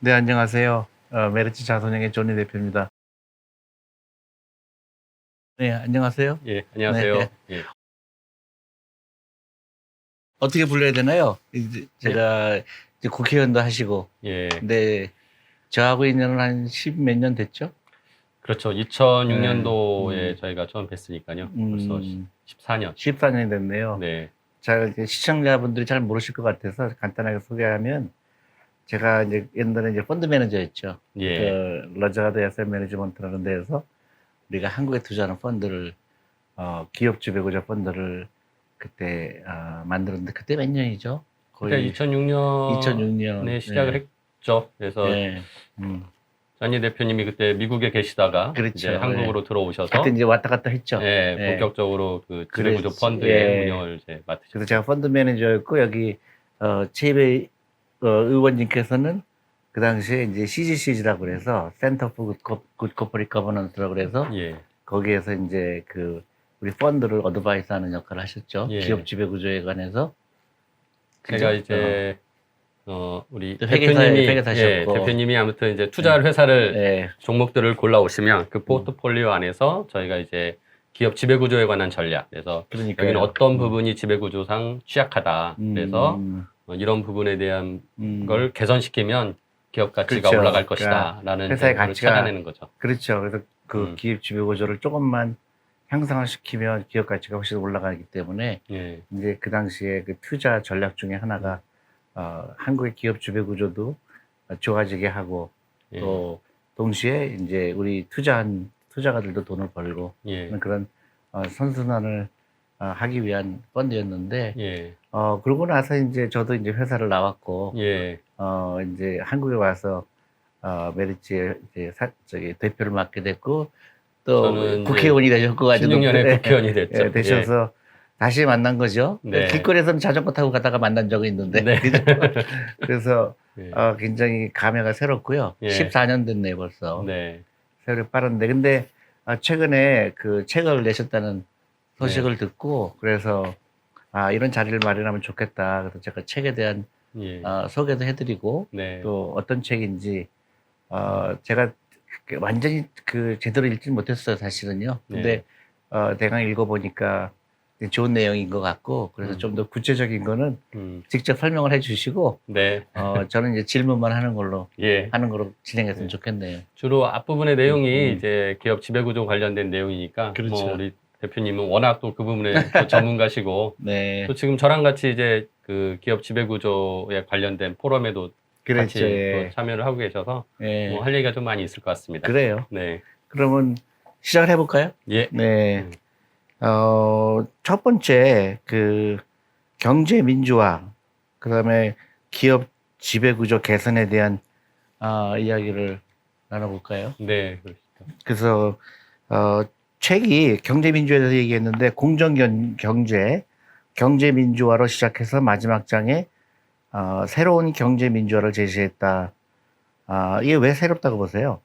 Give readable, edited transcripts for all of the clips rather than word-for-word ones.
네, 안녕하세요. 메르츠 자선행의 조니 대표입니다. 네, 안녕하세요. 예, 네, 안녕하세요. 예. 어떻게 불러야 되나요? 이제 네. 제가 이제 국회의원도 하시고, 예. 근데 저하고 인연은 한 10 몇 년 됐죠? 그렇죠. 네, 2006년도에 저희가 처음 뵀으니까요. 벌써 음, 14년. 14년이 됐네요. 네. 잘 이제 시청자분들이 잘 모르실 것 같아서 간단하게 소개하면, 제가 이제 옛날에 이제 펀드 매니저였죠. 예. 그 러저가드 에셋 매니지먼트라는 데에서 우리가 한국에 투자하는 펀드를 기업 지배구조 펀드를 그때 만들었는데 그때 몇 년이죠? 그러니까 거의 2006년. 2006년에 시작을 네. 했죠. 그래서 네. 전희 대표님이 그때 미국에 계시다가 이제 그렇죠. 한국으로 예. 들어오셔서 그때 이제 왔다 갔다 했죠. 예, 예. 본격적으로 그 지배구조 그랬지. 펀드의 예. 운영을 이제 맡으셨어요. 그래서 제가 펀드 매니저였고 여기 최배 의원님께서는 그 당시에 이제 CGCG라고 그래서 센터 포 굿 코퍼릿 거버넌스라고 그래서 예. 거기에서 이제 그 우리 펀드를 어드바이스하는 역할을 하셨죠. 예. 기업 지배 구조에 관해서. 제가 그죠? 이제 우리 또 대표님이 회계사셨고. 대표님이 아무튼 이제 투자할 회사를 예. 종목들을 골라 오시면 그 포트폴리오 안에서 저희가 이제 기업 지배 구조에 관한 전략. 그래서 그러니까요. 여기는 어떤 부분이 지배 구조상 취약하다. 그래서 음, 이런 부분에 대한 음. 걸 개선시키면 기업 가치가 그렇죠. 올라갈 그러니까 것이다라는 회사의 정보를 가치가- 찾아내는 거죠. 그렇죠. 그래서 그 기업 지배 구조를 조금만 향상을 시키면 기업 가치가 훨씬 올라가기 때문에 예. 이제 그 당시에 그 투자 전략 중에 하나가 한국의 기업 지배 구조도 좋아지게 하고 예. 또 동시에 이제 우리 투자한 투자가들도 돈을 벌고 예. 그런 선순환을 하기 위한 펀드였는데 예. 그러고 나서 이제 저도 이제 회사를 나왔고 예. 이제 한국에 와서 메리츠의 이제 저기 대표를 맡게 됐고 또 저는 이제 국회의원이 되셨고 아주 16년에 국회의원이 됐죠. 예, 되셔서 다시 만난 거죠. 네. 길거리에서는 자전거 타고 가다가 만난 적이 있는데 네. 그죠? 그래서 예. 굉장히 감회가 새롭고요. 예. 14년 됐네요 벌써. 네. 세월이 빠른데 근데 최근에 그 책을 내셨다는 소식을 듣고 그래서 이런 자리를 마련하면 좋겠다. 그래서 제가 책에 대한 예. 소개도 해드리고 네. 또 어떤 책인지 제가 완전히 그 제대로 읽지 못했어요 사실은요. 근데 대강 읽어보니까 좋은 내용인 것 같고 그래서 좀 더 구체적인 거는 직접 설명을 해주시고 네. 저는 이제 질문만 하는 걸로 예. 진행했으면 좋겠네요. 주로 앞부분의 내용이 이제 기업 지배구조 관련된 내용이니까 그렇죠. 뭐 우리 대표님은 워낙 또 그 부분에 또 전문가시고 네, 또 지금 저랑 같이 이제 그 기업 지배구조에 관련된 포럼에도 같이 그렇죠. 예. 또 참여를 하고 계셔서 예. 뭐 할 얘기가 좀 많이 있을 것 같습니다. 그래요. 네. 그러면 시작을 해볼까요? 예. 네. 첫 번째, 그, 경제 민주화, 그 다음에 기업 지배구조 개선에 대한, 이야기를 나눠볼까요? 네. 그래서, 책이 경제 민주화에 대해서 얘기했는데, 경제 민주화로 시작해서 마지막 장에, 새로운 경제 민주화를 제시했다. 이게 왜 새롭다고 보세요?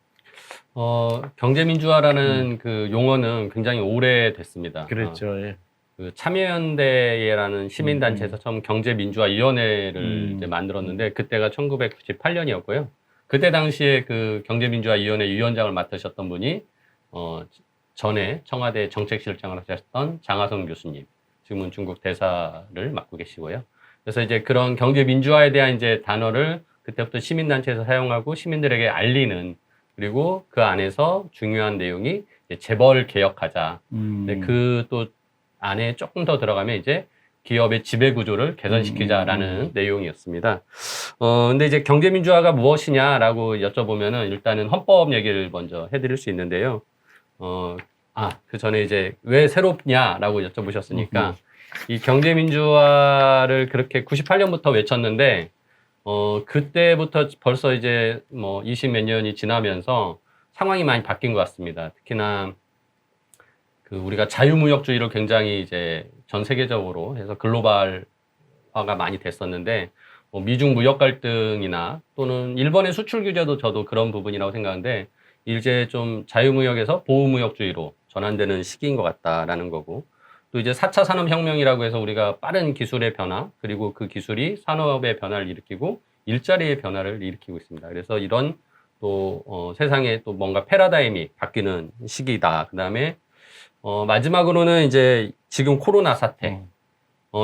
경제민주화라는 그 용어는 굉장히 오래됐습니다. 그렇죠. 예. 그 참여연대회라는 시민단체에서 처음 경제민주화위원회를 이제 만들었는데 그때가 1998년이었고요. 그때 당시에 그 경제민주화위원회 위원장을 맡으셨던 분이 전에 청와대 정책실장을 하셨던 장하성 교수님, 지금은 중국 대사를 맡고 계시고요. 그래서 이제 그런 경제민주화에 대한 이제 단어를 그때부터 시민단체에서 사용하고 시민들에게 알리는 그리고 그 안에서 중요한 내용이 이제 재벌 개혁하자. 그 또 안에 조금 더 들어가면 이제 기업의 지배 구조를 개선시키자라는 내용이었습니다. 근데 이제 경제민주화가 무엇이냐라고 여쭤보면은 일단은 헌법 얘기를 먼저 해드릴 수 있는데요. 그 전에 이제 왜 새롭냐라고 여쭤보셨으니까 이 경제민주화를 그렇게 98년부터 외쳤는데 그때부터 벌써 이제 뭐 20 몇 년이 지나면서 상황이 많이 바뀐 것 같습니다. 특히나 그 우리가 자유무역주의를 굉장히 이제 전 세계적으로 해서 글로벌화가 많이 됐었는데 뭐 미중 무역 갈등이나 또는 일본의 수출 규제도 저도 그런 부분이라고 생각하는데 이제 좀 자유무역에서 보호무역주의로 전환되는 시기인 것 같다라는 거고 또 이제 4차 산업혁명이라고 해서 우리가 빠른 기술의 변화 그리고 그 기술이 산업의 변화를 일으키고 일자리의 변화를 일으키고 있습니다. 그래서 이런 또 세상에 또 뭔가 패러다임이 바뀌는 시기다. 그다음에 마지막으로는 이제 지금 코로나 사태.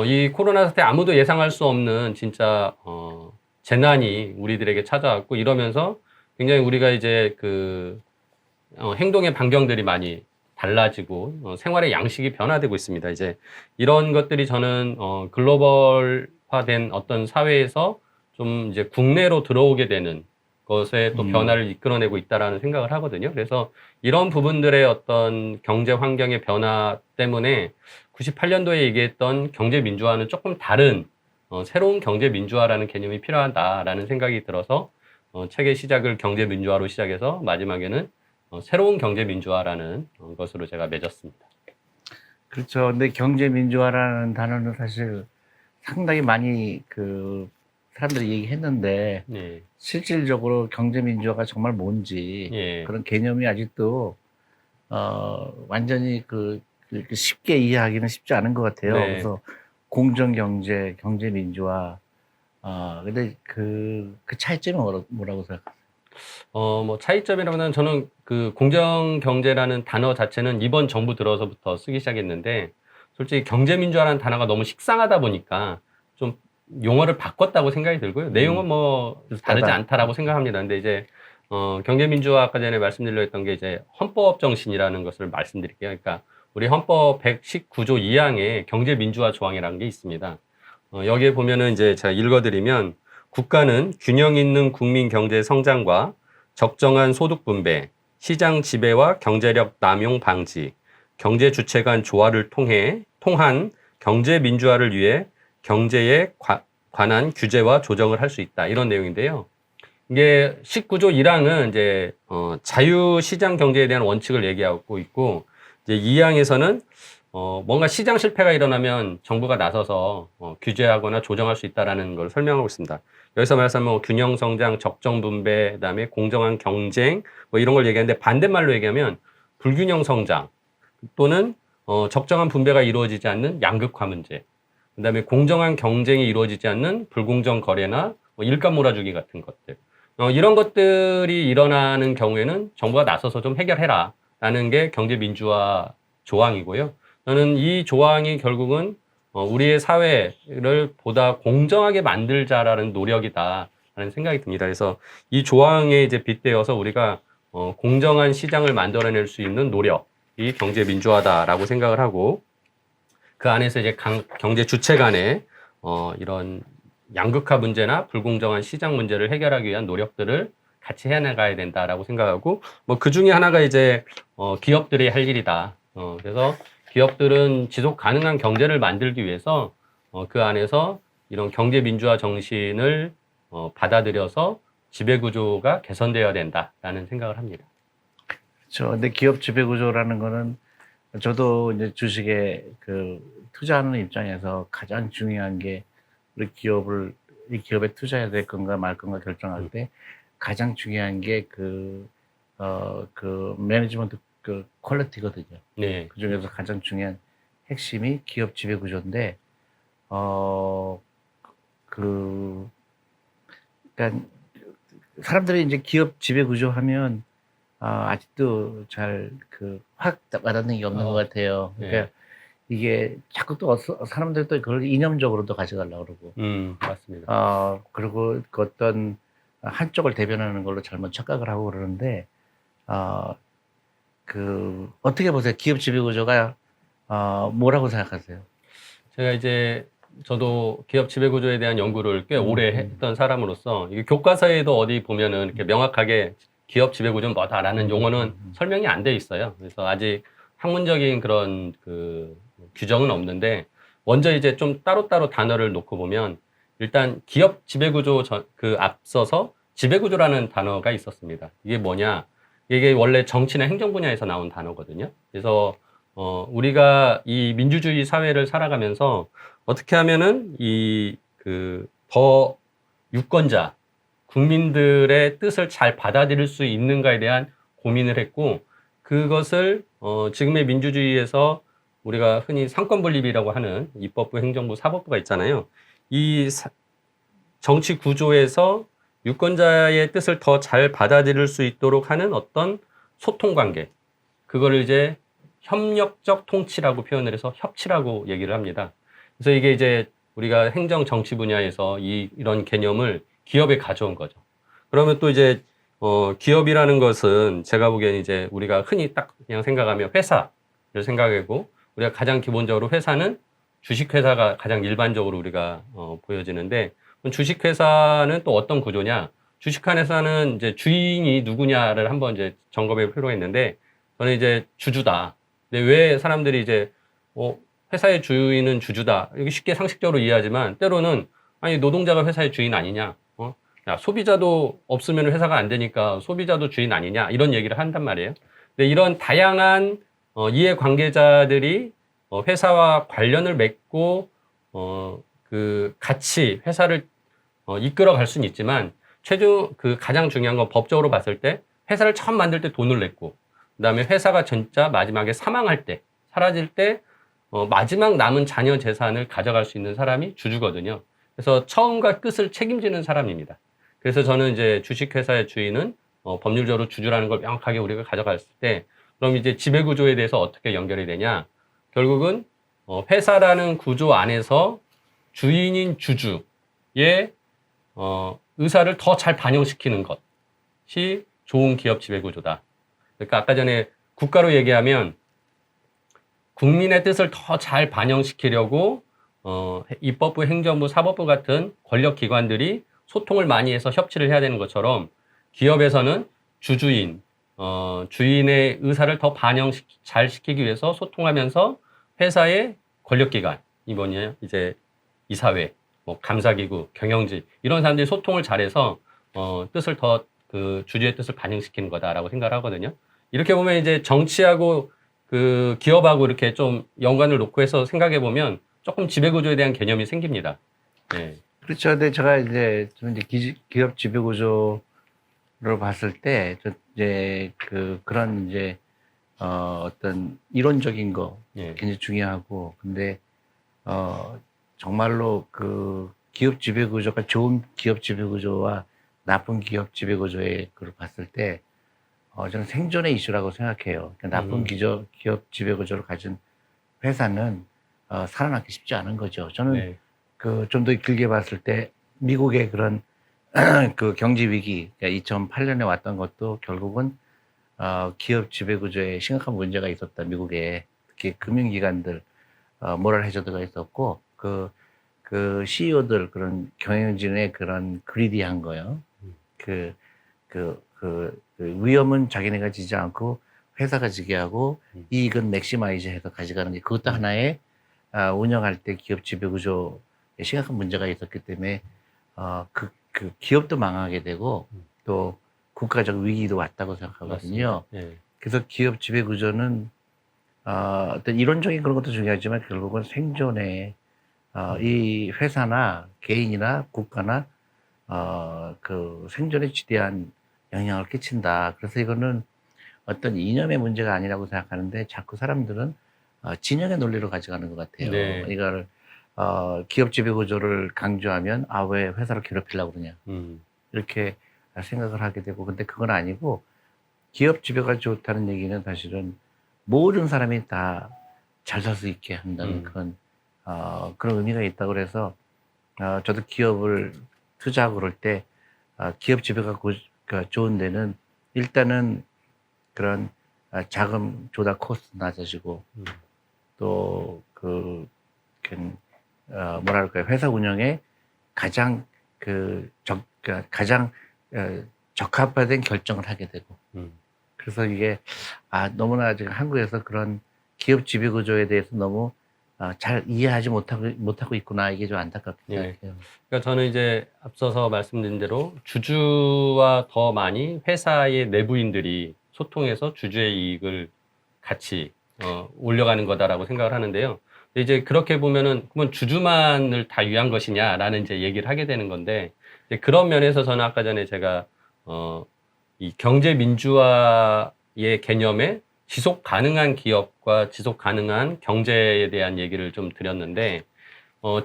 이 코로나 사태 아무도 예상할 수 없는 진짜 재난이 우리들에게 찾아왔고 이러면서 굉장히 우리가 이제 그 행동의 반경들이 많이 달라지고 생활의 양식이 변화되고 있습니다. 이제 이런 것들이 저는 글로벌화된 어떤 사회에서 좀 이제 국내로 들어오게 되는 것에 또 변화를 이끌어내고 있다라는 생각을 하거든요. 그래서 이런 부분들의 어떤 경제 환경의 변화 때문에 98년도에 얘기했던 경제 민주화는 조금 다른 새로운 경제 민주화라는 개념이 필요하다라는 생각이 들어서 책의 시작을 경제 민주화로 시작해서 마지막에는 새로운 경제 민주화라는 것으로 제가 맺었습니다. 그렇죠. 근데 경제 민주화라는 단어는 사실 상당히 많이 그 사람들이 얘기했는데 네. 실질적으로 경제 민주화가 정말 뭔지 예. 그런 개념이 아직도 완전히 쉽게 이해하기는 쉽지 않은 것 같아요. 네. 그래서 공정 경제, 경제 민주화. 근데 그 차이점이 뭐라고 생각하세요? 뭐 차이점이라고는 저는 그 공정 경제라는 단어 자체는 이번 정부 들어서부터 쓰기 시작했는데 솔직히 경제 민주화라는 단어가 너무 식상하다 보니까 좀 용어를 바꿨다고 생각이 들고요. 내용은 뭐 다르지 비슷하다. 않다라고 생각합니다. 근데 이제 경제 민주화 아까 전에 말씀드렸던 게 이제 헌법 정신이라는 것을 말씀드릴게요. 그러니까 우리 헌법 119조 2항에 경제 민주화 조항이라는 게 있습니다. 여기에 보면은 이제 제가 읽어드리면 국가는 균형 있는 국민 경제 성장과 적정한 소득 분배, 시장 지배와 경제력 남용 방지, 경제 주체 간 조화를 통한 경제 민주화를 위해 경제에 관한 규제와 조정을 할 수 있다. 이런 내용인데요. 이게 19조 1항은 이제 자유시장 경제에 대한 원칙을 얘기하고 있고 이제 2항에서는 뭔가 시장 실패가 일어나면 정부가 나서서 규제하거나 조정할 수 있다라는 걸 설명하고 있습니다. 여기서 말하자면 뭐 균형 성장, 적정 분배, 그다음에 공정한 경쟁 뭐 이런 걸 얘기하는데 반대말로 얘기하면 불균형 성장 또는 적정한 분배가 이루어지지 않는 양극화 문제, 그다음에 공정한 경쟁이 이루어지지 않는 불공정 거래나 뭐 일감 몰아주기 같은 것들. 이런 것들이 일어나는 경우에는 정부가 나서서 좀 해결해라라는 게 경제 민주화 조항이고요. 저는 이 조항이 결국은 우리의 사회를 보다 공정하게 만들자라는 노력이다라는 생각이 듭니다. 그래서 이 조항에 이제 빗대어서 우리가 공정한 시장을 만들어낼 수 있는 노력이 경제 민주화다라고 생각을 하고 그 안에서 이제 경제 주체 간의 이런 양극화 문제나 불공정한 시장 문제를 해결하기 위한 노력들을 같이 해나가야 된다라고 생각하고 뭐 그 중에 하나가 이제 기업들이 할 일이다. 그래서 기업들은 지속 가능한 경제를 만들기 위해서 그 안에서 이런 경제 민주화 정신을 받아들여서 지배 구조가 개선되어야 된다라는 생각을 합니다. 그렇죠. 근데 기업 지배 구조라는 거는 저도 이제 주식에 투자하는 입장에서 가장 중요한 게 우리 이 기업에 투자해야 될 건가 말 건가 결정할 때 가장 중요한 게 매니지먼트 퀄리티거든요. 네. 그 중에서 가장 중요한 핵심이 기업 지배 구조인데, 그러니까 사람들이 이제 기업 지배 구조 하면 아직도 잘 확 와닿는 게 없는 것 같아요. 그러니까 네. 이게 자꾸 또 사람들이 또 그걸 이념적으로도 가져가려고 그러고, 맞습니다. 그리고 그 어떤 한쪽을 대변하는 걸로 잘못 착각을 하고 그러는데, 어떻게 보세요? 기업 지배 구조가 뭐라고 생각하세요? 제가 이제 저도 기업 지배 구조에 대한 연구를 꽤 오래 했던 사람으로서 이게 교과서에도 어디 보면은 이렇게 명확하게 기업 지배 구조는 뭐다라는 용어는 설명이 안 돼 있어요. 그래서 아직 학문적인 그런 규정은 없는데 먼저 이제 좀 따로따로 단어를 놓고 보면 일단 기업 지배 구조 앞서서 지배 구조라는 단어가 있었습니다. 이게 뭐냐? 이게 원래 정치나 행정 분야에서 나온 단어거든요. 그래서 우리가 이 민주주의 사회를 살아가면서 어떻게 하면은 더 유권자, 국민들의 뜻을 잘 받아들일 수 있는가에 대한 고민을 했고, 그것을 지금의 민주주의에서 우리가 흔히 상권분립이라고 하는 입법부, 행정부, 사법부가 있잖아요. 이 정치 구조에서 유권자의 뜻을 더 잘 받아들일 수 있도록 하는 어떤 소통 관계. 그거를 이제 협력적 통치라고 표현을 해서 협치라고 얘기를 합니다. 그래서 이게 이제 우리가 행정 정치 분야에서 이런 개념을 기업에 가져온 거죠. 그러면 또 이제 기업이라는 것은 제가 보기엔 이제 우리가 흔히 딱 그냥 생각하면 회사를 생각하고 우리가 가장 기본적으로 회사는 주식회사가 가장 일반적으로 우리가 보여지는데 주식회사는 또 어떤 구조냐? 주식회사는 이제 주인이 누구냐를 한번 이제 점검해 볼 필요가 있는데 저는 이제 주주다. 근데 왜 사람들이 이제 회사의 주인은 주주다. 이게 쉽게 상식적으로 이해하지만 때로는 아니 노동자가 회사의 주인 아니냐? 야, 소비자도 없으면 회사가 안 되니까 소비자도 주인 아니냐? 이런 얘기를 한단 말이에요. 근데 이런 다양한 이해 관계자들이 회사와 관련을 맺고 같이 회사를 이끌어 갈 수는 있지만 최종 가장 중요한 건 법적으로 봤을 때 회사를 처음 만들 때 돈을 냈고 그다음에 회사가 진짜 마지막에 사망할 때 사라질 때 마지막 남은 자녀 재산을 가져갈 수 있는 사람이 주주거든요. 그래서 처음과 끝을 책임지는 사람입니다. 그래서 저는 이제 주식회사의 주인은 법률적으로 주주라는 걸 명확하게 우리가 가져갔을 때 그럼 이제 지배구조에 대해서 어떻게 연결이 되냐? 결국은 회사라는 구조 안에서 주인인 주주의 의사를 더 잘 반영시키는 것이 좋은 기업 지배구조다. 그러니까 아까 전에 국가로 얘기하면 국민의 뜻을 더 잘 반영시키려고 입법부, 행정부, 사법부 같은 권력기관들이 소통을 많이 해서 협치를 해야 되는 것처럼 기업에서는 주주인, 주인의 의사를 더 잘 시키기 위해서 소통하면서 회사의 권력기관, 이번에 이제 이사회, 뭐 감사기구, 경영진 이런 사람들이 소통을 잘해서 뜻을 더 주주의 뜻을 반영시키는 거다라고 생각을 하거든요. 이렇게 보면 이제 정치하고 기업하고 이렇게 좀 연관을 놓고 해서 생각해 보면 조금 지배구조에 대한 개념이 생깁니다. 네. 그렇죠. 근데 제가 이제 좀 이제 기업 지배구조를 봤을 때, 이제 그런 이제 어떤 이론적인 거 예. 굉장히 중요하고, 근데 정말로 기업 지배구조가 좋은 기업 지배구조와 나쁜 기업 지배구조의 그걸 봤을 때, 저는 생존의 이슈라고 생각해요. 그러니까 나쁜 기업 지배구조를 가진 회사는 살아남기 쉽지 않은 거죠. 저는 네. 좀 더 길게 봤을 때 미국의 그런 경제 위기, 그러니까 2008년에 왔던 것도 결국은 기업 지배구조에 심각한 문제가 있었다. 미국에 특히 금융기관들 모럴 해저드가 있었고 그 CEO들 그런 경영진의 그런 그리디한 거요. 위험은 자기네가 지지 않고 회사가 지게 하고 이익은 맥시마이즈해서 가져가는 게 그것도 하나의 운영할 때 기업 지배구조에 심각한 문제가 있었기 때문에 그 기업도 망하게 되고 또 국가적 위기도 왔다고 생각하거든요. 네. 그래서 기업 지배구조는 어떤 이론적인 그런 것도 중요하지만 결국은 생존에 이 회사나 개인이나 국가나 생존에 지대한 영향을 끼친다. 그래서 이거는 어떤 이념의 문제가 아니라고 생각하는데 자꾸 사람들은 진영의 논리로 가져가는 것 같아요. 네. 이걸 기업 지배 구조를 강조하면 왜 회사를 괴롭히려고 그러냐 이렇게 생각을 하게 되고 근데 그건 아니고 기업 지배가 좋다는 얘기는 사실은 모든 사람이 다 잘 살 수 있게 한다는 그런 의미가 있다고 그래서 저도 기업을 투자하고 그럴 때 기업 지배가 좋은 데는 일단은 그런 자금 조달 코스트 낮아지고 또 뭐랄까요 회사 운영에 가장 가장 적합화된 결정을 하게 되고 그래서 이게 너무나 지금 한국에서 그런 기업 지배 구조에 대해서 너무 잘 이해하지 못하고 있구나 이게 좀 안타깝게 생각해요. 그러니까 저는 이제 앞서서 말씀드린 대로 주주와 더 많이 회사의 내부인들이 소통해서 주주의 이익을 같이 올려가는 거다라고 생각을 하는데요. 근데 이제 그렇게 보면은 그러면 주주만을 다 위한 것이냐라는 이제 얘기를 하게 되는 건데 이제 그런 면에서 저는 아까 전에 제가 이 경제 민주화의 개념에 지속 가능한 기업과 지속 가능한 경제에 대한 얘기를 좀 드렸는데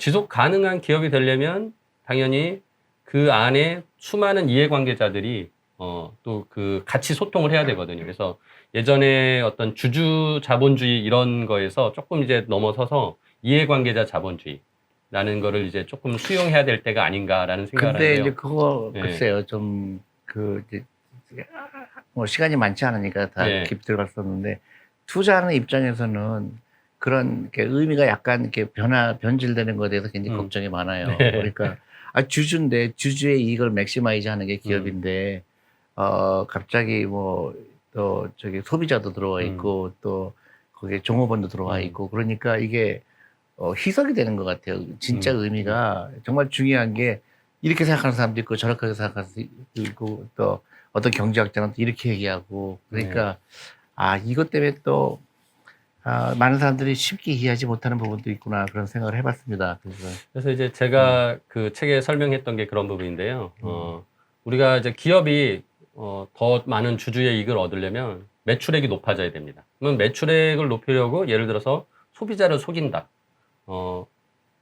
지속 가능한 기업이 되려면 당연히 그 안에 수많은 이해관계자들이 또 그 같이 소통을 해야 되거든요. 그래서 예전에 어떤 주주 자본주의 이런 거에서 조금 이제 넘어서서 이해관계자 자본주의라는 거를 이제 조금 수용해야 될 때가 아닌가라는 생각을 근데 하는데요. 이제 그거 예. 글쎄요 좀 그 이제 뭐 시간이 많지 않으니까 다 예. 깊이 들어갈 수 없는데 투자하는 입장에서는 그런 이렇게 의미가 약간 이렇게 변질되는 것에 대해서 굉장히 걱정이 많아요. 네. 그러니까 주주인데 주주의 이익을 맥시마이즈하는 게 기업인데 갑자기 뭐 또 저기 소비자도 들어와 있고 또 거기에 종업원도 들어와 있고 그러니까 이게 희석이 되는 것 같아요. 진짜 의미가 정말 중요한 게 이렇게 생각하는 사람도 있고 저렇게 생각하는 사람도 있고 또 어떤 경제학자는 또 이렇게 얘기하고 그러니까 이것 때문에 또 많은 사람들이 쉽게 이해하지 못하는 부분도 있구나 그런 생각을 해봤습니다. 그래서 이제 제가 그 책에 설명했던 게 그런 부분인데요. 우리가 이제 기업이 더 많은 주주의 이익을 얻으려면 매출액이 높아져야 됩니다. 그러면 매출액을 높이려고 예를 들어서 소비자를 속인다.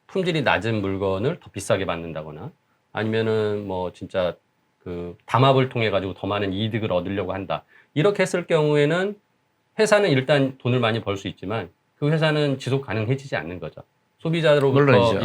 품질이 낮은 물건을 더 비싸게 받는다거나 아니면은 뭐 진짜 그 담합을 통해 가지고 더 많은 이득을 얻으려고 한다. 이렇게 했을 경우에는 회사는 일단 돈을 많이 벌 수 있지만 그 회사는 지속 가능해지지 않는 거죠. 소비자로부터 물론이죠.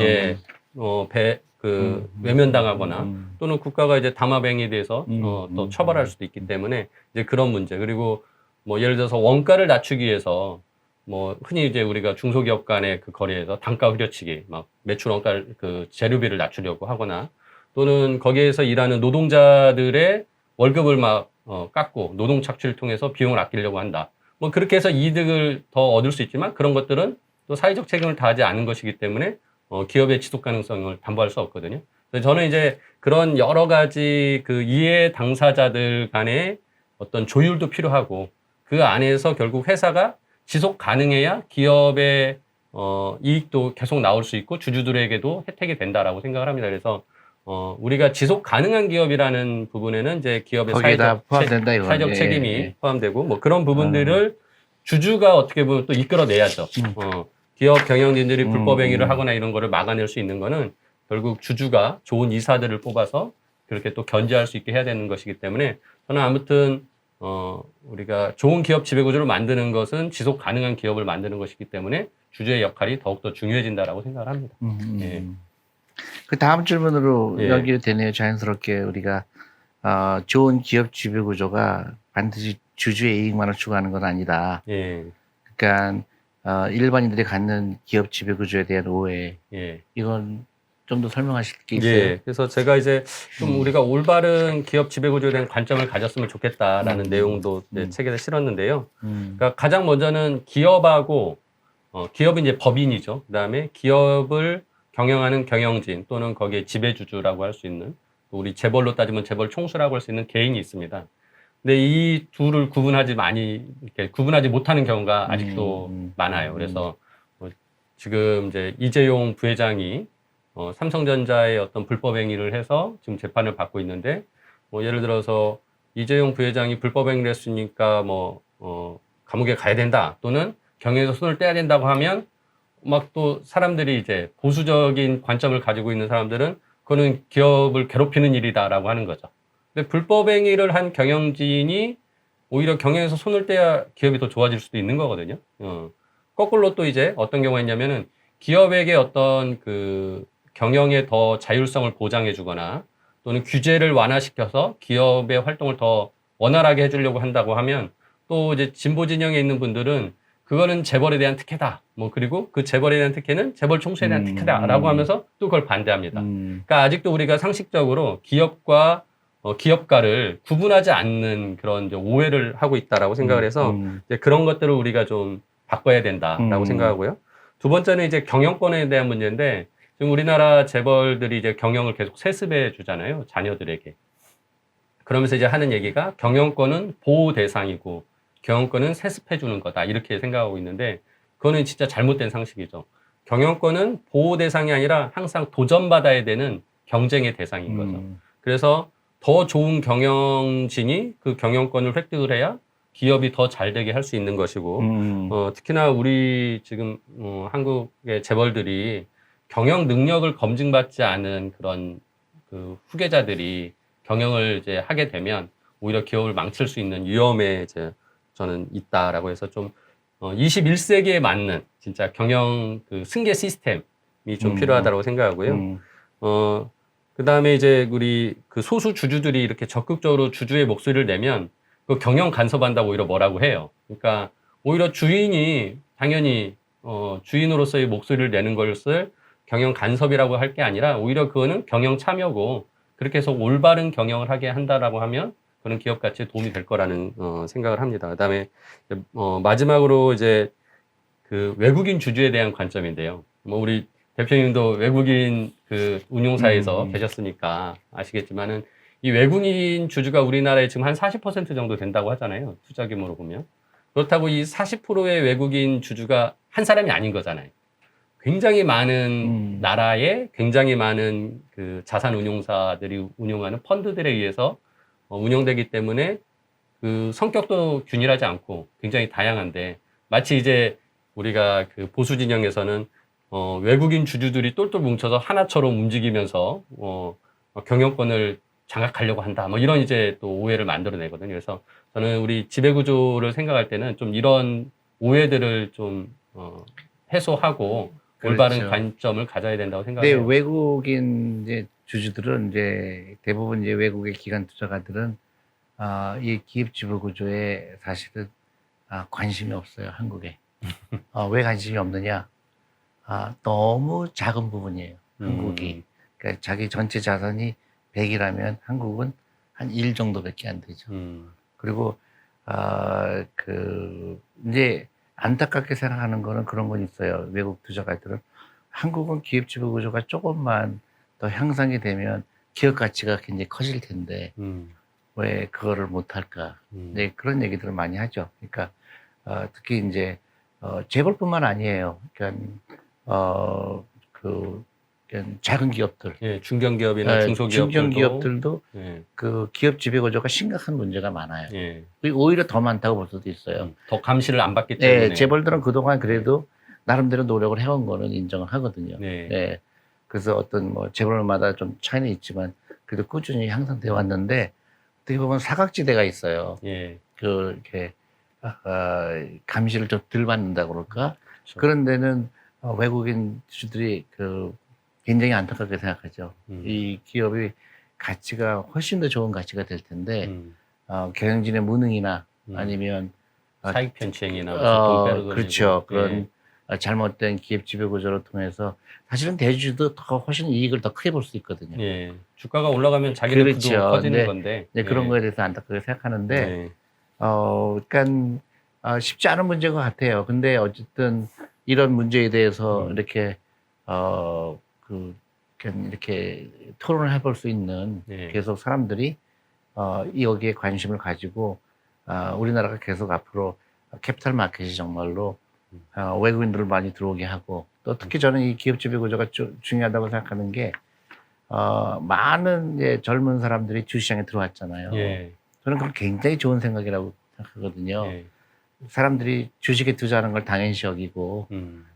외면당하거나 또는 국가가 이제 담합행위에 대해서 또 처벌할 수도 있기 때문에 이제 그런 문제. 그리고 뭐 예를 들어서 원가를 낮추기 위해서 뭐 흔히 이제 우리가 중소기업 간의 그 거래에서 단가 후려치기, 막 매출 원가 그 재료비를 낮추려고 하거나 또는 거기에서 일하는 노동자들의 월급을 막 깎고 노동 착취를 통해서 비용을 아끼려고 한다. 뭐 그렇게 해서 이득을 더 얻을 수 있지만 그런 것들은 또 사회적 책임을 다하지 않은 것이기 때문에 기업의 지속 가능성을 담보할 수 없거든요. 그래서 저는 이제 그런 여러 가지 그 이해 당사자들 간의 어떤 조율도 필요하고 그 안에서 결국 회사가 지속 가능해야 기업의 이익도 계속 나올 수 있고 주주들에게도 혜택이 된다라고 생각을 합니다. 그래서 우리가 지속 가능한 기업이라는 부분에는 이제 기업의 거기에다 포함된다 이거는. 사회적 예, 책임이 예. 포함되고 뭐 그런 부분들을 주주가 어떻게 보면 또 이끌어내야죠. 기업 경영진들이 불법 행위를 하거나 이런 거를 막아낼 수 있는 거는 결국 주주가 좋은 이사들을 뽑아서 그렇게 또 견제할 수 있게 해야 되는 것이기 때문에 저는 아무튼 우리가 좋은 기업 지배구조를 만드는 것은 지속 가능한 기업을 만드는 것이기 때문에 주주의 역할이 더욱더 중요해진다라고 생각을 합니다. 예. 그 다음 질문으로 예. 연결되네요. 자연스럽게 우리가 좋은 기업 지배 구조가 반드시 주주의 이익만을 추구하는 건 아니다. 예. 그러니까 일반인들이 갖는 기업 지배 구조에 대한 오해 예. 이건 좀 더 설명하실 게 있어요? 예. 그래서 제가 이제 좀 우리가 올바른 기업 지배구조에 대한 관점을 가졌으면 좋겠다라는 내용도 네, 책에 실었는데요. 그러니까 가장 먼저는 기업하고 기업은 이제 법인이죠. 그다음에 기업을 경영하는 경영진 또는 거기에 지배주주라고 할 수 있는 우리 재벌로 따지면 재벌 총수라고 할 수 있는 개인이 있습니다. 근데 이 둘을 이렇게 구분하지 못하는 경우가 아직도 많아요. 그래서 지금 이제 이재용 부회장이 삼성전자의 어떤 불법 행위를 해서 지금 재판을 받고 있는데 예를 들어서 이재용 부회장이 불법 행위를 했으니까 감옥에 가야 된다 또는 경영에서 손을 떼야 된다고 하면 막 또 사람들이 이제 보수적인 관점을 가지고 있는 사람들은 그거는 기업을 괴롭히는 일이다라고 하는 거죠. 근데 불법 행위를 한 경영진이 오히려 경영에서 손을 떼야 기업이 더 좋아질 수도 있는 거거든요. 거꾸로 또 이제 어떤 경우가 있냐면은 기업에게 어떤 그 경영의 더 자율성을 보장해 주거나 또는 규제를 완화시켜서 기업의 활동을 더 원활하게 해주려고 한다고 하면 또 이제 진보 진영에 있는 분들은 그거는 재벌에 대한 특혜다. 그리고 그 재벌에 대한 특혜는 재벌 총수에 대한 특혜다라고 하면서 또 그걸 반대합니다. 그러니까 아직도 우리가 상식적으로 기업과 기업가를 구분하지 않는 그런 이제 오해를 하고 있다라고 생각을 해서 이제 그런 것들을 우리가 좀 바꿔야 된다라고 생각하고요. 두 번째는 이제 경영권에 대한 문제인데 지금 우리나라 재벌들이 이제 경영을 계속 세습해 주잖아요. 자녀들에게. 그러면서 이제 하는 얘기가 경영권은 보호 대상이고 경영권은 세습해 주는 거다. 이렇게 생각하고 있는데 그거는 진짜 잘못된 상식이죠. 경영권은 보호 대상이 아니라 항상 도전받아야 되는 경쟁의 대상인 거죠. 그래서 더 좋은 경영진이 그 경영권을 획득을 해야 기업이 더 잘 되게 할 수 있는 것이고 특히나 우리 지금 한국의 재벌들이 경영 능력을 검증받지 않은 그런 그 후계자들이 경영을 이제 하게 되면 오히려 기업을 망칠 수 있는 위험에 이제 저는 있다라고 해서 좀 21세기에 맞는 진짜 경영 그 승계 시스템이 좀 필요하다고 생각하고요. 그다음에 이제 우리 그 소수 주주들이 이렇게 적극적으로 주주의 목소리를 내면 그 경영 간섭한다고 오히려 뭐라고 해요. 그러니까 오히려 주인이 당연히 주인으로서의 목소리를 내는 것을 경영 간섭이라고 할 게 아니라 오히려 그거는 경영 참여고 그렇게 해서 올바른 경영을 하게 한다라고 하면 그런 기업 가치에 도움이 될 거라는 생각을 합니다. 그다음에 마지막으로 이제 그 외국인 주주에 대한 관점인데요. 뭐 우리 대표님도 외국인 그 운용사에서 계셨으니까 아시겠지만은 이 외국인 주주가 우리나라에 지금 한 40% 정도 된다고 하잖아요. 투자 규모로 보면. 그렇다고 이 40%의 외국인 주주가 한 사람이 아닌 거잖아요. 굉장히 많은 나라에 굉장히 많은 그 자산 운용사들이 운용하는 펀드들에 의해서 운영되기 때문에 그 성격도 균일하지 않고 굉장히 다양한데 마치 이제 우리가 그 보수 진영에서는 외국인 주주들이 똘똘 뭉쳐서 하나처럼 움직이면서 경영권을 장악하려고 한다. 뭐 이런 이제 또 오해를 만들어내거든요. 그래서 저는 우리 지배구조를 생각할 때는 좀 이런 오해들을 좀 해소하고 올바른 그렇죠. 관점을 가져야 된다고 근데 생각해요. 외국인 이제 주주들은 이제 대부분 이제 외국의 기관 투자가들은 이 기업 지배 구조에 사실은 관심이 없어요, 한국에. 왜 관심이 없느냐? 너무 작은 부분이에요, 한국이. 그러니까 자기 전체 자산이 100이라면 한국은 한 1 정도밖에 안 되죠. 그리고 이제 안타깝게 생각하는 거는 그런 건 있어요. 외국 투자가들은 한국은 기업 지배 구조가 조금만 더 향상이 되면 기업 가치가 굉장히 커질 텐데 왜 그거를 못 할까? 네, 그런 얘기들을 많이 하죠. 그러니까 특히 이제 재벌뿐만 아니에요. 그러니까 그러니까 작은 기업들, 예, 중견기업이나 중소기업들도 중견기업들도 예, 그 기업 지배 구조가 심각한 문제가 많아요. 예, 그리고 오히려 더 많다고 볼 수도 있어요. 더 감시를 안 받기 때문에. 네, 재벌들은 그동안 그래도 나름대로 노력을 해온 거는 인정을 하거든요. 네. 네. 그래서 어떤 뭐 재벌마다 좀 차이는 있지만 그래도 꾸준히 향상되어 왔는데 어떻게 보면 사각지대가 있어요. 예, 이렇게 감시를 좀 덜 받는다 그럴까? 그렇죠. 그런 데는 외국인 주주들이 굉장히 안타깝게 생각하죠. 이 기업의 가치가 훨씬 더 좋은 가치가 될 텐데 경영진의 무능이나 아니면 사익 편취행위나 무슨 돈 빼로 돌리고. 그렇죠. 그런 예, 잘못된 기업 지배 구조를 통해서 사실은 대주주도 더 훨씬 이익을 더 크게 볼 수 있거든요. 예. 주가가 올라가면 자기네도 그렇죠. 커지는 네. 건데. 네, 예. 그런 거에 대해서 안타깝게 생각하는데 예. 그러니까 쉽지 않은 문제인 것 같아요. 근데 어쨌든 이런 문제에 대해서 이렇게 이렇게 토론을 해볼 수 있는 예. 계속 사람들이 여기에 관심을 가지고 우리나라가 계속 앞으로 캐피탈 마켓이 정말로 외국인들을 많이 들어오게 하고 또 특히 저는 이 기업 지배 구조가 중요하다고 생각하는 게 많은 이제 젊은 사람들이 주시장에 들어왔잖아요. 예. 저는 그건 굉장히 좋은 생각이라고 생각하거든요. 예. 사람들이 주식에 투자하는 걸 당연시 여기고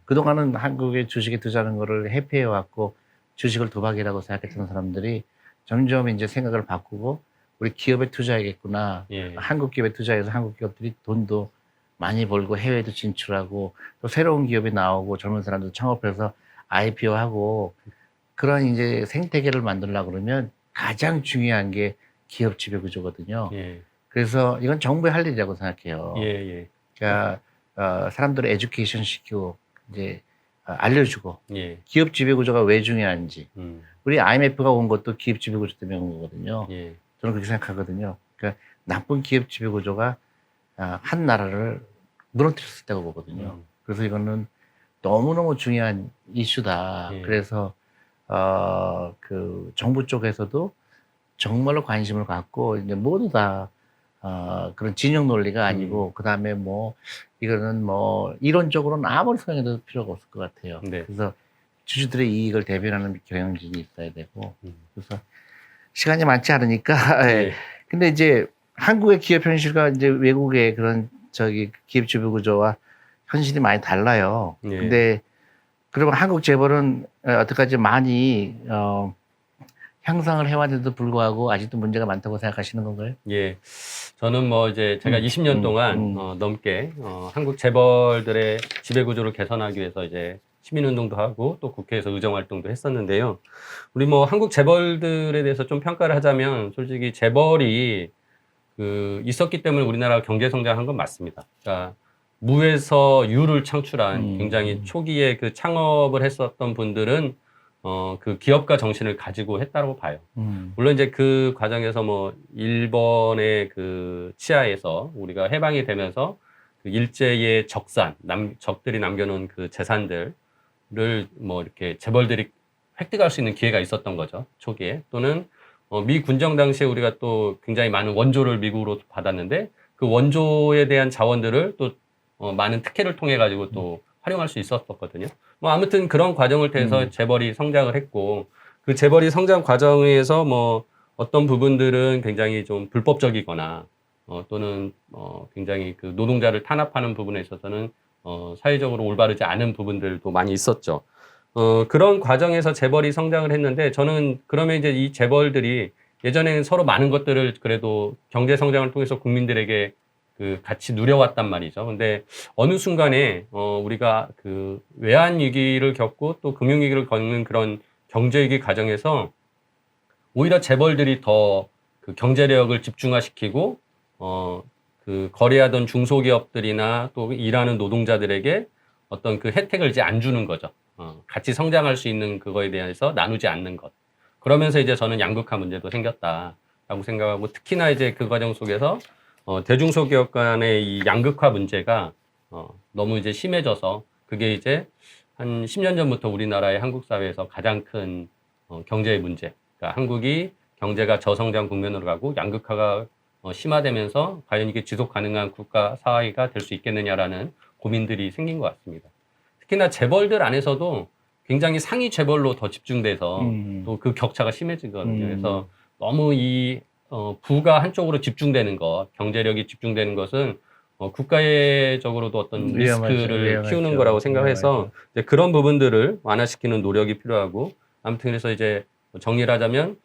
그동안은 한국에 주식에 투자하는 거를 회피해왔고 주식을 도박이라고 생각했던 사람들이 점점 이제 생각을 바꾸고 우리 기업에 투자해야겠구나. 예. 한국 기업에 투자해서 한국 기업들이 돈도 많이 벌고 해외에도 진출하고 또 새로운 기업이 나오고 젊은 사람들 창업해서 IPO하고 그런 이제 생태계를 만들려고 그러면 가장 중요한 게 기업 지배 구조거든요. 예. 그래서 이건 정부의 할 일이라고 생각해요. 예. 예. 그러니까 사람들을 에듀케이션 시키고 이제 알려주고 예. 기업 지배 구조가 왜 중요한지. 우리 IMF가 온 것도 기업 지배 구조 때문에 온 거거든요. 예. 저는 그렇게 생각하거든요. 그러니까 나쁜 기업 지배 구조가 한 나라를 무너뜨렸을 때가 보거든요. 그래서 이거는 너무너무 중요한 이슈다. 예. 그래서 그 정부 쪽에서도 정말로 관심을 갖고 이제 모두 다 그런 진영 논리가 아니고 그다음에 뭐 이거는 뭐 이론적으로는 아무리 설명해도 필요가 없을 것 같아요. 네. 그래서 주주들의 이익을 대변하는 경영진이 있어야 되고 그래서 시간이 많지 않으니까 예. 근데 이제 한국의 기업 현실과 이제 외국의 그런 기업 지배 구조와 현실이 많이 달라요. 예. 근데 그러면 한국 재벌은 어떻게까지 많이 향상을 해왔는데도 불구하고 아직도 문제가 많다고 생각하시는 건가요? 예. 저는 뭐 이제 제가 20년 동안 음. 넘게 한국 재벌들의 지배 구조를 개선하기 위해서 이제 시민운동도 하고 또 국회에서 의정 활동도 했었는데요. 우리 뭐 한국 재벌들에 대해서 좀 평가를 하자면 솔직히 재벌이 그 있었기 때문에 우리나라가 경제 성장한 건 맞습니다. 그러니까 무에서 유를 창출한 굉장히 초기에 그 창업을 했었던 분들은 그 기업가 정신을 가지고 했다고 봐요. 물론 이제 그 과정에서 뭐 일본의 그 치하에서 우리가 해방이 되면서 그 일제의 적들이 남겨놓은 그 재산들을 뭐 이렇게 재벌들이 획득할 수 있는 기회가 있었던 거죠. 초기에. 또는 미 군정 당시에 우리가 또 굉장히 많은 원조를 미국으로 받았는데 그 원조에 대한 자원들을 또 많은 특혜를 통해 가지고 또 활용할 수 있었거든요. 뭐 아무튼 그런 과정을 통해서 재벌이 성장을 했고 그 재벌이 성장 과정에서 뭐 어떤 부분들은 굉장히 좀 불법적이거나 또는 굉장히 그 노동자를 탄압하는 부분에 있어서는 사회적으로 올바르지 않은 부분들도 많이 있었죠. 그런 과정에서 재벌이 성장을 했는데 저는 그러면 이제 이 재벌들이 예전에는 서로 많은 것들을 그래도 경제 성장을 통해서 국민들에게 그 같이 누려왔단 말이죠. 근데 어느 순간에 우리가 그 외환 위기를 겪고 또 금융 위기를 겪는 그런 경제 위기 과정에서 오히려 재벌들이 더 그 경제력을 집중화시키고 그 거래하던 중소기업들이나 또 일하는 노동자들에게 어떤 그 혜택을 이제 안 주는 거죠. 같이 성장할 수 있는 그거에 대해서 나누지 않는 것. 그러면서 이제 저는 양극화 문제도 생겼다라고 생각하고 특히나 이제 그 과정 속에서 대중소기업 간의 이 양극화 문제가 너무 이제 심해져서 그게 이제 한 10년 전부터 우리나라의 한국 사회에서 가장 큰 경제의 문제. 그러니까 한국이 경제가 저성장 국면으로 가고 양극화가 심화되면서 과연 이게 지속 가능한 국가 사회가 될 수 있겠느냐라는 고민들이 생긴 것 같습니다. 특히나 재벌들 안에서도 굉장히 상위 재벌로 더 집중돼서 또 그 격차가 심해지거든요. 그래서 너무 이 부가 한쪽으로 집중되는 것, 경제력이 집중되는 것은 국가적으로도 어떤 리스크를 키우는 거라고 생각해서 이제 그런 부분들을 완화시키는 노력이 필요하고 아무튼 그래서 이제 정리를 하자면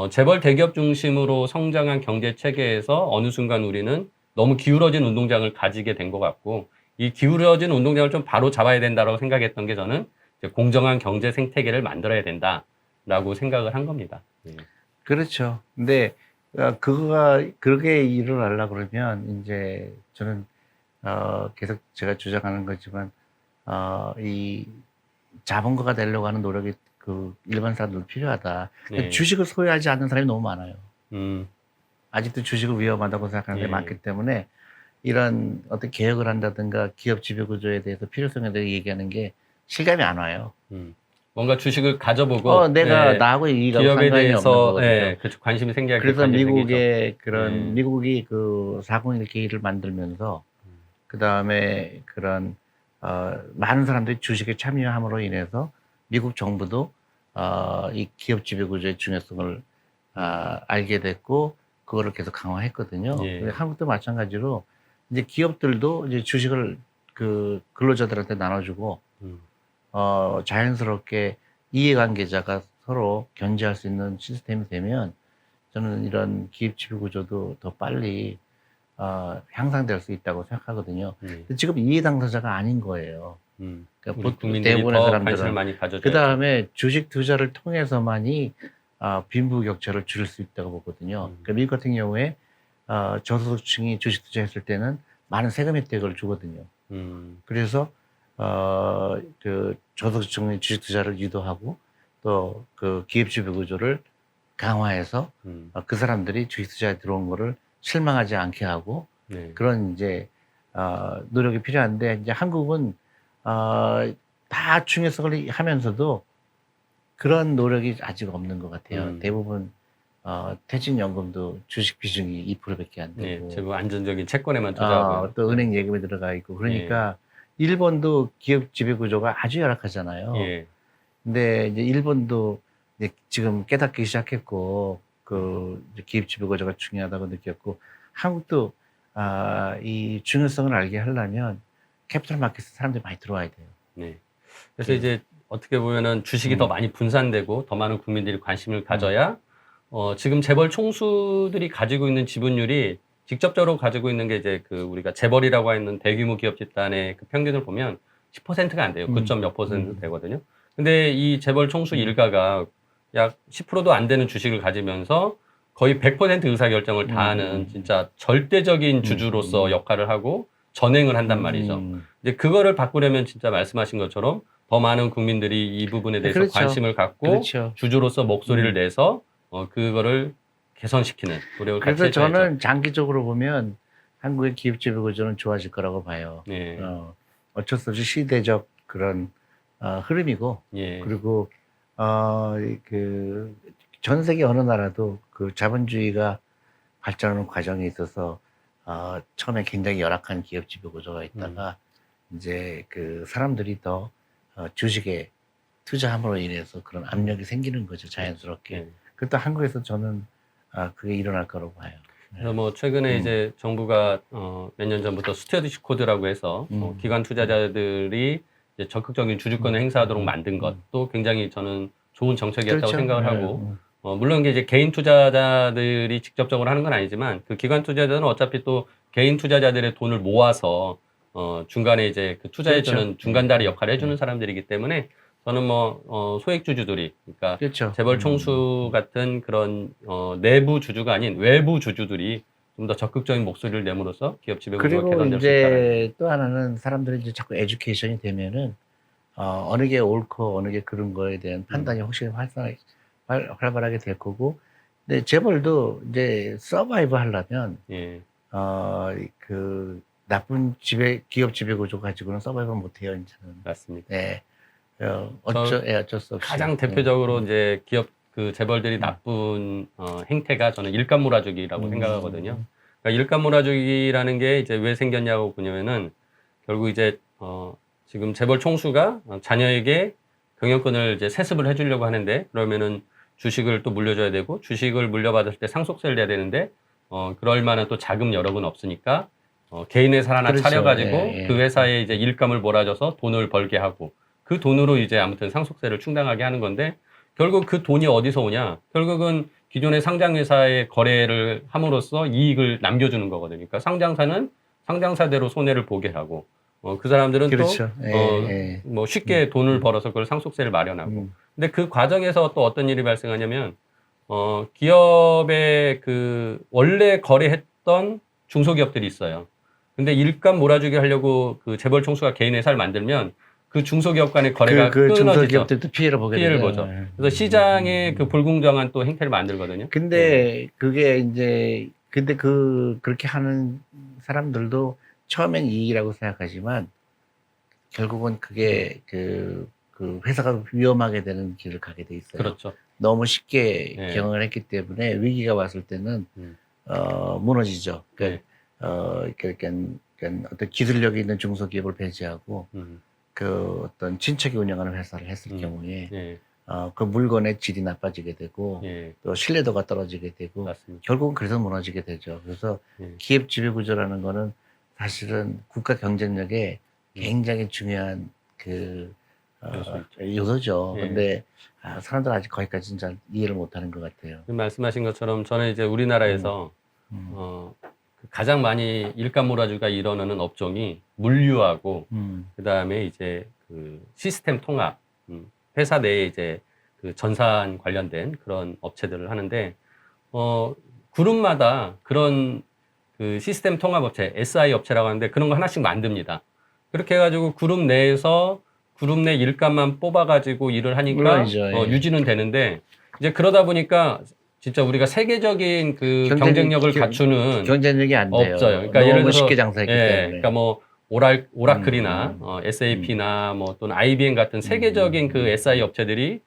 재벌 대기업 중심으로 성장한 경제 체계에서 어느 순간 우리는 너무 기울어진 운동장을 가지게 된 것 같고 이 기울어진 운동장을 좀 바로 잡아야 된다고 생각했던 게 저는 이제 공정한 경제 생태계를 만들어야 된다라고 생각을 한 겁니다. 네. 그렇죠. 근데 그거가 그렇게 일어나려고 그러면 이제 저는 계속 제가 주장하는 거지만 이 자본가가 되려고 하는 노력이 그 일반 사람들 필요하다. 네. 주식을 소유하지 않는 사람이 너무 많아요. 음, 아직도 주식을 위험하다고 생각하는 사람이 예. 많기 때문에 이런 어떤 개혁을 한다든가 기업 지배 구조에 대해서 필요성에 대해 얘기하는 게 실감이 안 와요. 뭔가 주식을 가져보고 내가 예, 나하고 이익하고 기업에 상관이 없는 대해서 거거든요. 예, 그렇죠. 관심이 생겨야 그래서 관심이 미국의 그런 예. 미국이 그 401 K를 만들면서 그 다음에 그런 많은 사람들이 주식에 참여함으로 인해서 미국 정부도 이 기업 지배 구조의 중요성을 알게 됐고 그거를 계속 강화했거든요. 예. 근데 한국도 마찬가지로 이제 기업들도 이제 주식을 그 근로자들한테 나눠주고 자연스럽게 이해관계자가 서로 견제할 수 있는 시스템이 되면 저는 이런 기업 지배 구조도 더 빨리 향상될 수 있다고 생각하거든요. 근데 지금 이해 당사자가 아닌 거예요. 우리 그러니까 국민들이 대부분의 더 관심을 사람들은 많이 가져줘야죠. 그 다음에 주식 투자를 통해서만이 빈부격차를 줄일 수 있다고 보거든요. 그러니까 미국 같은 경우에 저소득층이 주식 투자했을 때는 많은 세금 혜택을 주거든요. 그래서 그 저소득층의 주식 투자를 유도하고 또 그 기업 지배 구조를 강화해서 그 사람들이 주식 투자에 들어온 거를 실망하지 않게 하고 네. 그런 이제 노력이 필요한데 이제 한국은 다 중요성을 하면서도 그런 노력이 아직 없는 것 같아요. 대부분 퇴직연금도 주식 비중이 2%밖에 안 네, 되고 지금 안전적인 채권에만 투자하고요. 또 은행 예금에 들어가 있고 그러니까 일본도 기업 지배 구조가 아주 열악하잖아요. 예. 근데 이제 일본도 이제 지금 깨닫기 시작했고 그 이제 기업 지배 구조가 중요하다고 느꼈고 한국도 이 중요성을 알게 하려면 캐피탈 마켓에 사람들이 많이 들어와야 돼요. 네. 그래서 이제 어떻게 보면은 주식이 더 많이 분산되고 더 많은 국민들이 관심을 가져야 지금 재벌 총수들이 가지고 있는 지분율이 직접적으로 가지고 있는 게 이제 그 우리가 재벌이라고 하는 대규모 기업 집단의 그 평균을 보면 10%가 안 돼요. 9점 몇 퍼센트 되거든요. 근데 이 재벌 총수 일가가 약 10%도 안 되는 주식을 가지면서 거의 100% 의사결정을 다 하는 진짜 절대적인 주주로서 역할을 하고 전행을 한단 말이죠. 이제 그거를 바꾸려면 진짜 말씀하신 것처럼 더 많은 국민들이 이 부분에 대해서 그렇죠. 관심을 갖고 그렇죠. 주주로서 목소리를 내서 그거를 개선시키는 노력을 같이 그래서 해줘야죠. 저는 장기적으로 보면 한국의 기업지배 구조는 좋아질 거라고 봐요. 예. 어쩔 수 없이 시대적 그런 흐름이고, 예. 그리고 그 전 세계 어느 나라도 그 자본주의가 발전하는 과정에 있어서 처음에 굉장히 열악한 기업 지배 구조가 있다가 이제 그 사람들이 더 주식에 투자함으로 인해서 그런 압력이 생기는 거죠, 자연스럽게. 예. 그것도 한국에서 저는 그게 일어날 거라고 봐요. 그래서 뭐 최근에 이제 정부가 몇 년 전부터 스튜어디십 코드라고 해서 기관 투자자들이 이제 적극적인 주주권을 행사하도록 만든 것도 굉장히 저는 좋은 정책이었다고 그렇죠. 생각을 하고 물론 이제 개인 투자자들이 직접적으로 하는 건 아니지만 그 기관 투자자는 어차피 또 개인 투자자들의 돈을 모아서 중간에 이제 그 투자해주는 그렇죠. 중간다리 역할을 해주는 사람들이기 때문에 저는 뭐 소액주주들이 그러니까 그렇죠. 재벌 총수 같은 그런 내부 주주가 아닌 외부 주주들이 좀 더 적극적인 목소리를 내므로써 기업 지배 구조가 그리고 개선될 수 있다는 이제 또 하나는 사람들이 이제 자꾸 에듀케이션이 되면은 어느 게 옳고 어느 게 그런 거에 대한 판단이 훨씬 활발하게 될 거고, 근데 재벌도 이제 서바이브 하려면 예. 그 나쁜 기업 지배 구조 가지고는 서바이브 못 해요, 이제는. 맞습니다. 네. 어쩔 수 없이. 가장 대표적으로 이제 기업 그 재벌들이 나쁜 행태가 저는 일감 몰아주기라고 생각하거든요. 그러니까 일감 몰아주기라는 게 이제 왜 생겼냐고 보냐면은 결국 이제 지금 재벌 총수가 자녀에게 경영권을 이제 세습을 해주려고 하는데 그러면은 주식을 또 물려줘야 되고 주식을 물려받을 때 상속세를 내야 되는데 그럴 만한 또 자금 여력은 없으니까 개인 회사 하나 그렇죠. 차려가지고 예, 예. 그 회사에 이제 일감을 몰아줘서 돈을 벌게 하고 그 돈으로 이제 아무튼 상속세를 충당하게 하는 건데 결국 그 돈이 어디서 오냐? 결국은 기존의 상장회사에 거래를 함으로써 이익을 남겨주는 거거든요. 그러니까 상장사는 상장사대로 손해를 보게 하고 그 사람들은 그렇죠. 또 예. 뭐 쉽게 돈을 벌어서 그걸 상속세를 마련하고 근데 그 과정에서 또 어떤 일이 발생하냐면 기업의 그 원래 거래했던 중소기업들이 있어요. 근데 일감 몰아주기 하려고 그 재벌 총수가 개인 회사를 만들면 그 중소기업 간의 거래가 그 끊어지죠. 중소기업들도 피해를 보게 피해를 되죠. 보죠. 그래서 시장에 그 불공정한 또 행태를 만들거든요. 근데 그게 이제 그렇게 하는 사람들도 처음엔 이익이라고 생각하지만 결국은 그게 그 회사가 위험하게 되는 길을 가게 돼 있어요. 그렇죠. 너무 쉽게 네. 경영을 했기 때문에 위기가 왔을 때는 무너지죠. 네. 그러니까 어떤 기술력이 있는 중소기업을 배제하고 그 어떤 친척이 운영하는 회사를 했을 경우에 예. 그 물건의 질이 나빠지게 되고 예. 또 신뢰도가 떨어지게 되고 맞습니다. 결국은 그래서 무너지게 되죠. 그래서 예. 기업 지배 구조라는 거는 사실은 국가 경쟁력에 굉장히 중요한 그 요소죠. 예. 근데 사람들 아직 거기까지는 잘 이해를 못하는 것 같아요. 말씀하신 것처럼 저는 이제 우리나라에서 그 가장 많이 일감 몰아주기가 일어나는 업종이 물류하고 그다음에 이제 그 시스템 통합 회사 내에 이제 그 전산 관련된 그런 업체들을 하는데 그룹마다 그런 그 시스템 통합 업체 SI 업체라고 하는데 그런 거 하나씩 만듭니다. 그렇게 해가지고 그룹 내에서 그룹 내 일감만 뽑아가지고 일을 하니까 물론이죠, 예. 유지는 되는데 이제 그러다 보니까 진짜 우리가 세계적인 그 경쟁력을 갖추는 경쟁력이 안 돼요. 없어요. 그러니까 너무 예를 들어서 쉽게 장사했기 때문에. 그러니까 뭐 오라클이나 SAP나 뭐 또는 IBM 같은 세계적인 그 SI 업체들이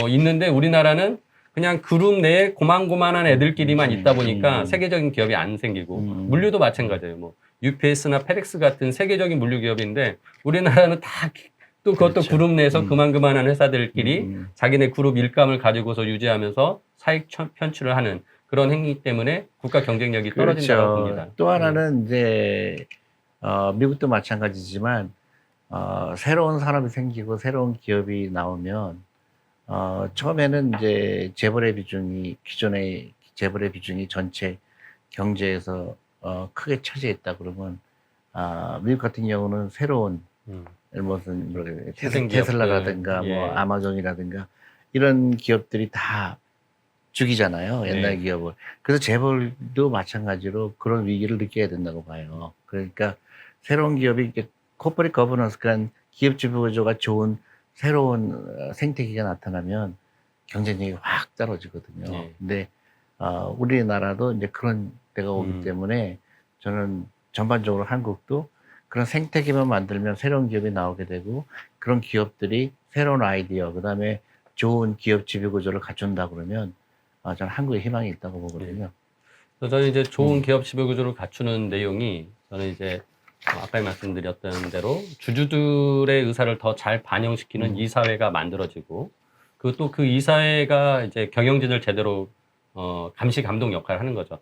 있는데 우리나라는 그냥 그룹 내에 고만고만한 애들끼리만 있다 보니까 세계적인 기업이 안 생기고 물류도 마찬가지예요. 뭐 UPS나 페덱스 같은 세계적인 물류 기업인데 우리나라는 다 또 그것도 그렇죠. 그룹 내에서 그만한 회사들끼리 자기네 그룹 일감을 가지고서 유지하면서 사익 편취를 하는 그런 행위 때문에 국가 경쟁력이 떨어진다고 봅니다. 또 하나는 이제 미국도 마찬가지지만 새로운 산업이 생기고 새로운 기업이 나오면 처음에는 이제 재벌의 비중이 기존의 재벌의 비중이 전체 경제에서 크게 차지했다 그러면 미국 같은 경우는 새로운 무슨 테슬라라든가 예. 뭐 아마존이라든가 이런 기업들이 다 죽이잖아요. 옛날 네. 기업을. 그래서 재벌도 마찬가지로 그런 위기를 느껴야 된다고 봐요. 그러니까 새로운 기업이 이렇게 코퍼레이트 거버넌스, 그런 기업 지배 구조가 좋은 새로운 생태계가 나타나면 경쟁력이 확 떨어지거든요. 네. 근데 우리나라도 이제 그런 때가 오기 때문에 저는 전반적으로 한국도 그런 생태계만 만들면 새로운 기업이 나오게 되고, 그런 기업들이 새로운 아이디어, 그다음에 좋은 기업 지배 구조를 갖춘다 그러면 저는 한국에 희망이 있다고 보거든요. 그래서 저는 이제 좋은 기업 지배 구조를 갖추는 내용이, 저는 이제 아까 말씀드렸던 대로 주주들의 의사를 더 잘 반영시키는 이사회가 만들어지고, 그리고 또 그 이사회가 이제 경영진을 제대로 감시 감독 역할을 하는 거죠.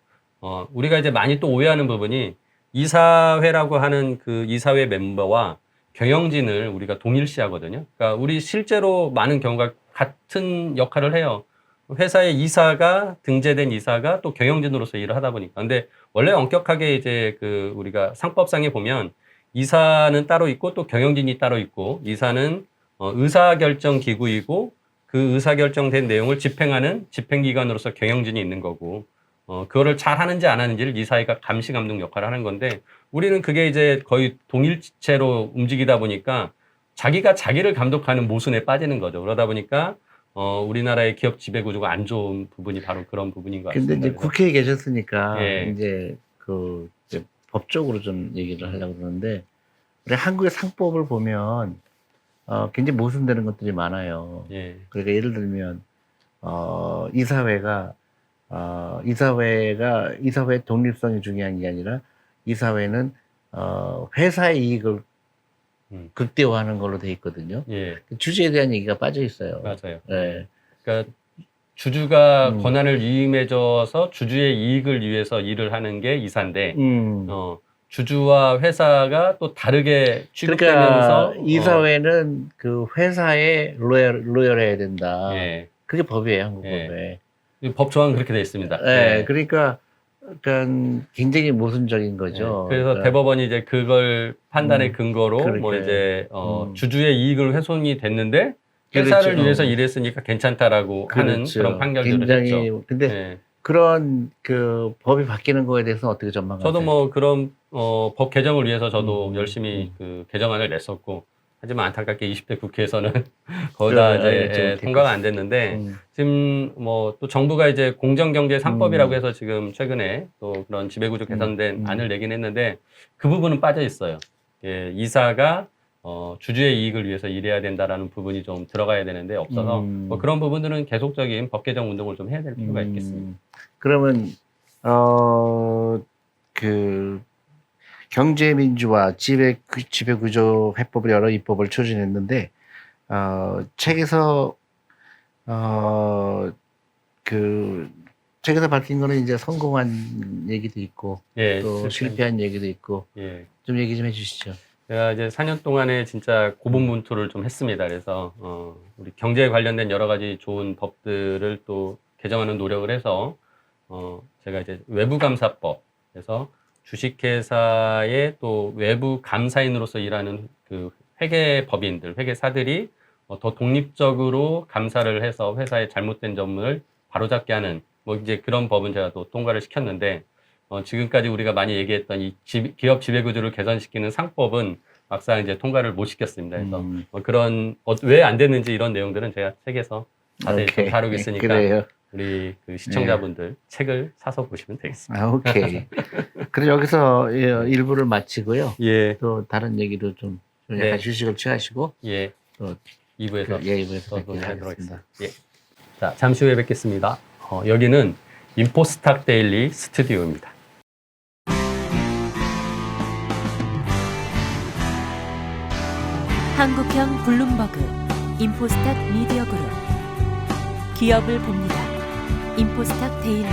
우리가 이제 많이 또 오해하는 부분이, 이사회라고 하는 그 이사회 멤버와 경영진을 우리가 동일시하거든요. 그러니까 우리 실제로 많은 경우가 같은 역할을 해요. 회사의 이사가, 등재된 이사가 또 경영진으로서 일을 하다 보니까. 근데 원래 엄격하게 이제 그 우리가 상법상에 보면 이사는 따로 있고 또 경영진이 따로 있고, 이사는 의사결정 기구이고 그 의사결정된 내용을 집행하는 집행기관으로서 경영진이 있는 거고, 그거를 잘 하는지 안 하는지를 이사회가 감시 감독 역할을 하는 건데, 우리는 그게 이제 거의 동일체로 움직이다 보니까 자기가 자기를 감독하는 모순에 빠지는 거죠. 그러다 보니까 우리나라의 기업 지배 구조가 안 좋은 부분이 바로 그런 부분인 것 같습니다. 근데 이제 국회에 계셨으니까 예. 이제 이제 법적으로 좀 얘기를 하려고 그러는데, 우리 한국의 상법을 보면 굉장히 모순되는 것들이 많아요. 예. 그러니까 예를 들면 이사회의 독립성이 중요한 게 아니라 이사회는 회사의 이익을 극대화하는 걸로 돼 있거든요. 예. 주주에 대한 얘기가 빠져 있어요. 맞아요. 네. 그러니까 주주가 권한을 위임해줘서 주주의 이익을 위해서 일을 하는 게 이사인데, 주주와 회사가 또 다르게 취급되면서 그러니까 이사회는 그 회사에 로열해야 된다. 예. 그게 법이에요, 한국 예. 법에. 이 법 조항은 그렇게 되어 있습니다. 네, 그러니까 굉장히 모순적인 거죠. 그래서 그러니까 대법원이 이제 그걸 판단의 근거로 뭐 그러니까요. 이제 주주의 이익을 훼손이 됐는데 회사를 그렇죠. 위해서 일했으니까 괜찮다라고 하는 그렇죠. 그런 판결들을 굉장히 했죠. 근데 예. 그런 그 법이 바뀌는 거에 대해서는 어떻게 전망하세요? 저도 뭐 그런 법 개정을 위해서 저도 열심히 그 개정안을 냈었고, 하지만 안타깝게 20대 국회에서는 거의 다 이제 통과가 안 됐는데, 지금 뭐 또 정부가 이제 공정경제 3법이라고 해서 지금 최근에 또 그런 지배구조 개선된 안을 내긴 했는데, 그 부분은 빠져 있어요. 예, 이사가 주주의 이익을 위해서 일해야 된다라는 부분이 좀 들어가야 되는데 없어서, 뭐 그런 부분들은 계속적인 법 개정 운동을 좀 해야 될 필요가 있겠습니다. 그러면 그 경제민주화 지배구조 해법을 여러 입법을 추진했는데, 책에서 책에서 밝힌 거는 이제 성공한 얘기도 있고, 예, 또 실패한 얘기도 있고, 예. 좀 얘기 좀 해주시죠. 제가 이제 4년 동안에 진짜 고군분투를 좀 했습니다. 그래서 우리 경제에 관련된 여러 가지 좋은 법들을 또 개정하는 노력을 해서 제가 이제 외부감사법, 그래서 주식회사의 또 외부 감사인으로서 일하는 그 회계법인들, 회계사들이 더 독립적으로 감사를 해서 회사의 잘못된 점을 바로잡게 하는 뭐 이제 그런 법은 제가 또 통과를 시켰는데, 지금까지 우리가 많이 얘기했던 이 기업 지배구조를 개선시키는 상법은 막상 이제 통과를 못 시켰습니다. 그래서 그런 왜 안 됐는지 이런 내용들은 제가 책에서 자세히 좀 다루고 있으니까 그래요. 우리 그 시청자분들 책을 사서 보시면 되겠습니다. 오케이. 그럼 여기서 일부를 마치고요. 예. 또 다른 얘기도 좀 약간 휴식을 취하시고, 예. 또 2부에서 2부에서 또 뵙도록 하도록 하겠습니다. 하겠습니다. 예. 자, 잠시 후에 뵙겠습니다. 여기는 인포스탁 데일리 스튜디오입니다. 한국형 블룸버그, 인포스탁 미디어 그룹. 기업을 봅니다. 인포스탁 데일리.